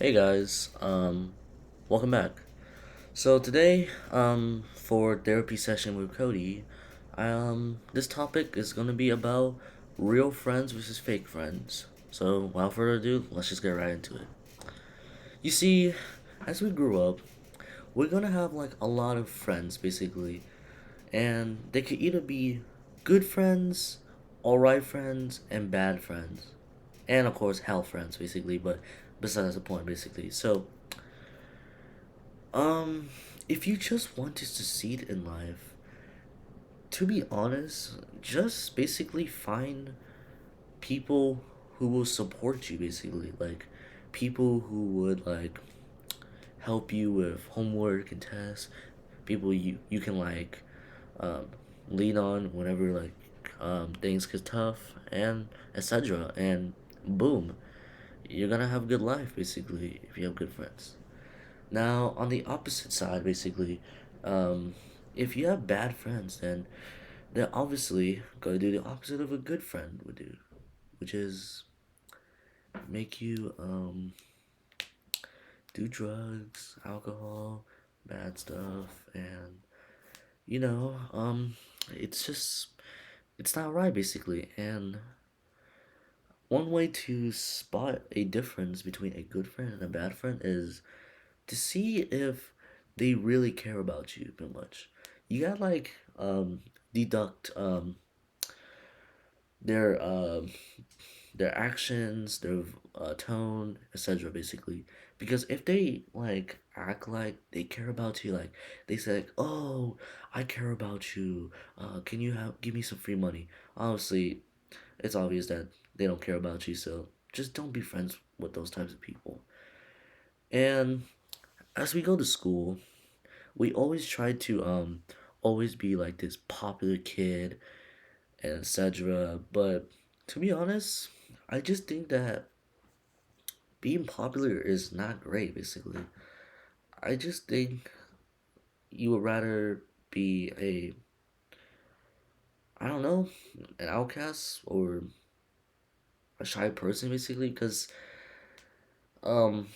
Hey guys, welcome back. So today, for therapy session with Cody, this topic is gonna be about real friends versus fake friends. So without further ado, let's just get right into it. You see, as we grew up, we're gonna have like a lot of friends basically, and they could either be good friends, alright friends, and bad friends, and of course hell friends basically. But besides the point basically. So Um, if you just want to succeed in life, to be honest, just basically find people who will support you basically. Like people who would like help you with homework and tests, people you can like um lean on whenever like things get tough and etc. And boom, you're gonna have a good life basically if you have good friends. Now, on the opposite side, basically, um, if you have bad friends, then they're obviously going to do the opposite of a good friend would do, which is make you do drugs, alcohol, bad stuff, and you know, it's just it's not right basically. And one way to spot a difference between a good friend and a bad friend is to see if they really care about you pretty much. You got like deduct their their actions, their tone, etc. basically. Because if they like act like they care about you, like they say like, "Oh, I care about you. Can you have give me some free money?" Obviously, it's obvious that they don't care about you, so just don't be friends with those types of people. And as we go to school, we always try to always be like this popular kid and etc. But to be honest, I just think that being popular is not great basically. I just think you would rather be a I don't know, an outcast or a shy person basically because um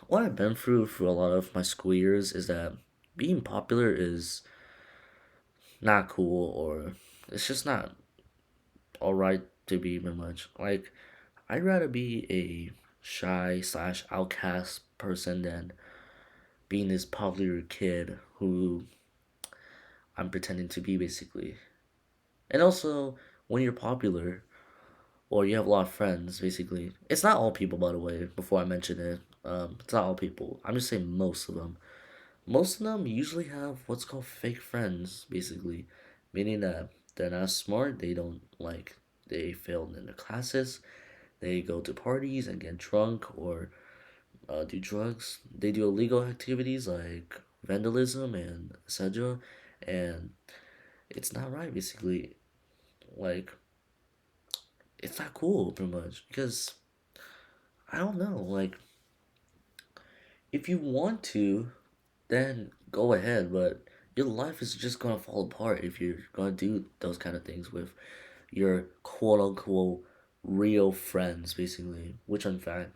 what I've been through for a lot of my school years is that being popular is not cool or it's just not alright to be even much. Like I'd rather be a shy slash outcast person than being this popular kid who I'm pretending to be basically. And also, when you're popular or you have a lot of friends, basically, it's not all people, by the way. Before I mention it, it's not all people. I'm just saying most of them. Most of them usually have what's called fake friends, basically, meaning that they're not smart. They don't like they failed in their classes. They go to parties and get drunk or do drugs. They do illegal activities like vandalism and etc. And it's not right, basically. Like, it's not cool, pretty much. Because, I don't know, like, if you want to, then go ahead, but your life is just gonna fall apart if you're gonna do those kind of things with your quote unquote real friends, basically. Which, in fact,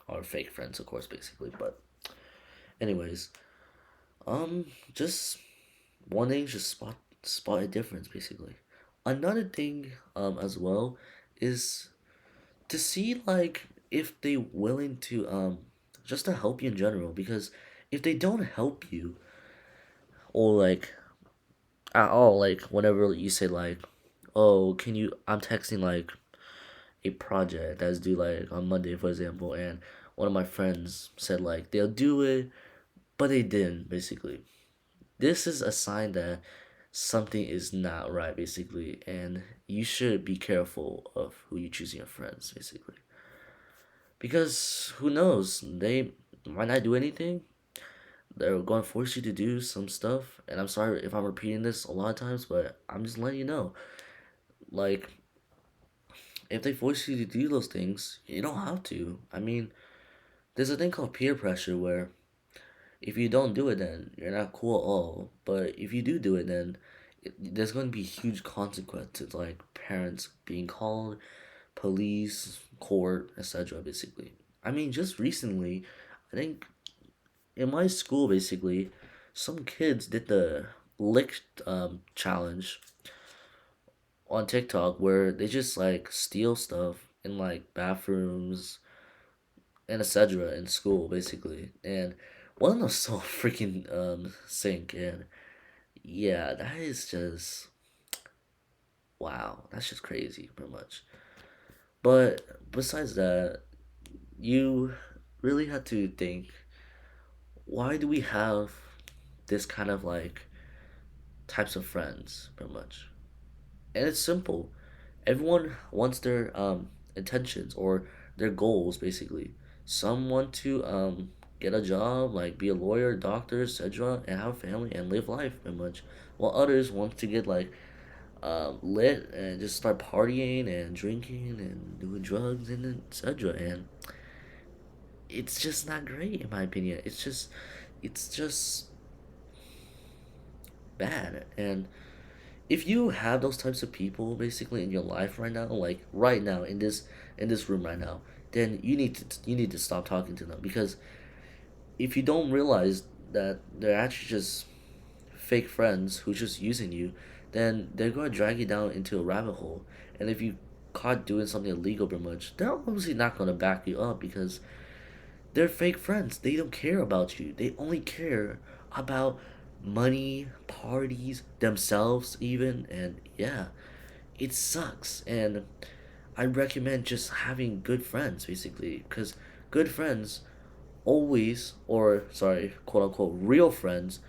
are fake friends, of course, basically. But, anyways, um, just one thing, just spot a difference basically. Another thing as well is to see like if they willing to just to help you in general because if they don't help you or like at all like whenever you say like oh can you I'm texting like a project that's due like on Monday for example and one of my friends said like they'll do it but they didn't basically. This is a sign that something is not right, basically, and you should be careful of who you choose your friends, basically. Because who knows, they might not do anything. They're going to force you to do some stuff, and I'm sorry if I'm repeating this a lot of times, but I'm just letting you know. Like, if they force you to do those things, you don't have to. I mean, there's a thing called peer pressure where if you don't do it, then you're not cool at all. But if you do it, then there's going to be huge consequences, like parents being called, police, court, etc. Basically, I mean, just recently, I think in my school, basically, some kids did the lick challenge on TikTok where they just like steal stuff in like bathrooms and etc. in school, basically. And one of them was so freaking sick. And yeah, that is just wow. That's just crazy, pretty much. But besides that, you really had to think, why do we have this kind of like types of friends, pretty much? And it's simple. Everyone wants their intentions or their goals, basically. Some want to get a job, like be a lawyer, doctor, etc., and have a family and live life, pretty much. While others want to get like lit and just start partying and drinking and doing drugs and etc. And it's just not great in my opinion. It's just bad. And if you have those types of people basically in your life right now, like right now in this room right now, then you need to stop talking to them, because if you don't realize that they're actually just fake friends who's just using you, then they're gonna drag you down into a rabbit hole. And if you caught doing something illegal pretty much, they're obviously not gonna back you up, because they're fake friends. They don't care about you. They only care about money, parties, themselves even, and yeah, it sucks. And I recommend just having good friends basically, because good friends always, or sorry, quote unquote real friends,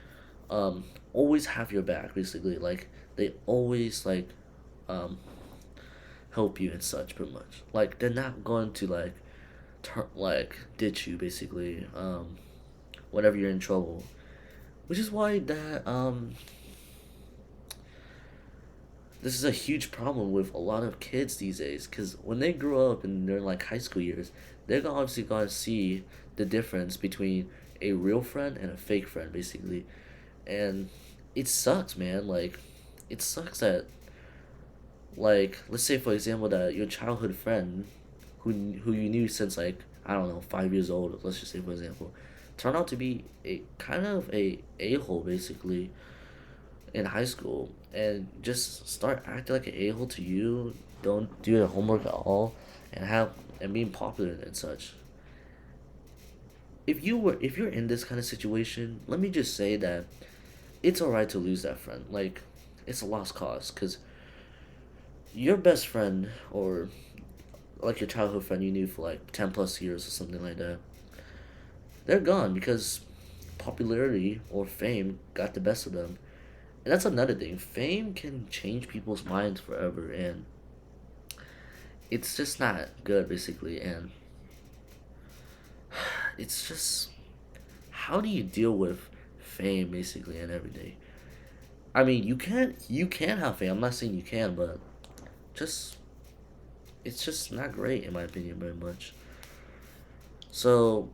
um always have your back basically. Like they always like um help you and such pretty much. Like they're not going to like like ditch you basically whenever you're in trouble. Which is why that this is a huge problem with a lot of kids these days, because when they grow up and they're like high school years, they're obviously gonna see the difference between a real friend and a fake friend basically. And it sucks, man. Like it sucks that, like, let's say for example that your childhood friend who you knew since like, I don't know, 5 years old, let's just say for example, turned out to be a kind of a hole basically in high school, and just start acting like an a hole to you, don't do your homework at all, and have and being popular and such. If you're in this kind of situation, let me just say that it's alright to lose that friend. Like, it's a lost cause, because your best friend, or like your childhood friend you knew for like 10 plus years or something like that, they're gone because popularity or fame got the best of them. And that's another thing. Fame can change people's minds forever, and it's just not good, basically. And it's just, how do you deal with fame, basically, and every day? I mean, you can have fame. I'm not saying you can, but just it's just not great in my opinion, very much. So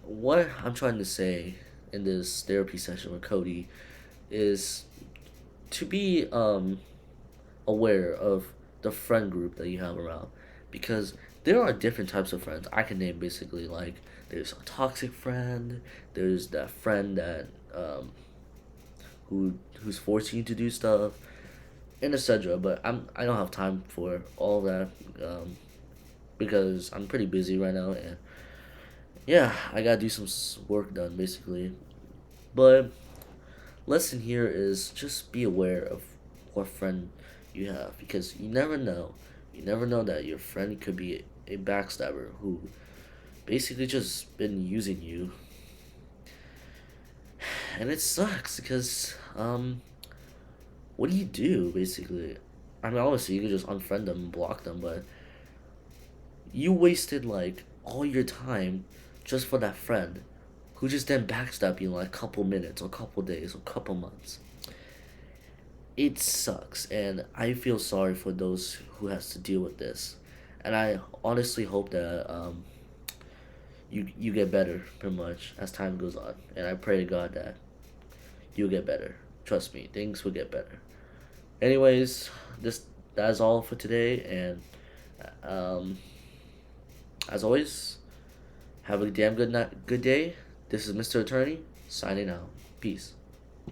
what I'm trying to say in this therapy session with Cody is to be aware of the friend group that you have around, because there are different types of friends I can name basically. Like there's a toxic friend, there's that friend that who's forcing you to do stuff, and etc. But I don't have time for all that because I'm pretty busy right now, and yeah, I gotta do some work done basically. But lesson here is just be aware of what friend you have, because you never know. You never know that your friend could be a backstabber who basically just been using you, and it sucks because what do you do basically? I mean, obviously you could just unfriend them and block them, but you wasted like all your time just for that friend who just then backstab you in like a couple minutes or couple days or couple months. It sucks, and I feel sorry for those who has to deal with this. And I honestly hope that you get better pretty much as time goes on. And I pray to God that you'll get better. Trust me, things will get better. Anyways, this that's all for today, and um, as always, Have a damn good night, good day. This is Mr. Attorney signing out. Peace.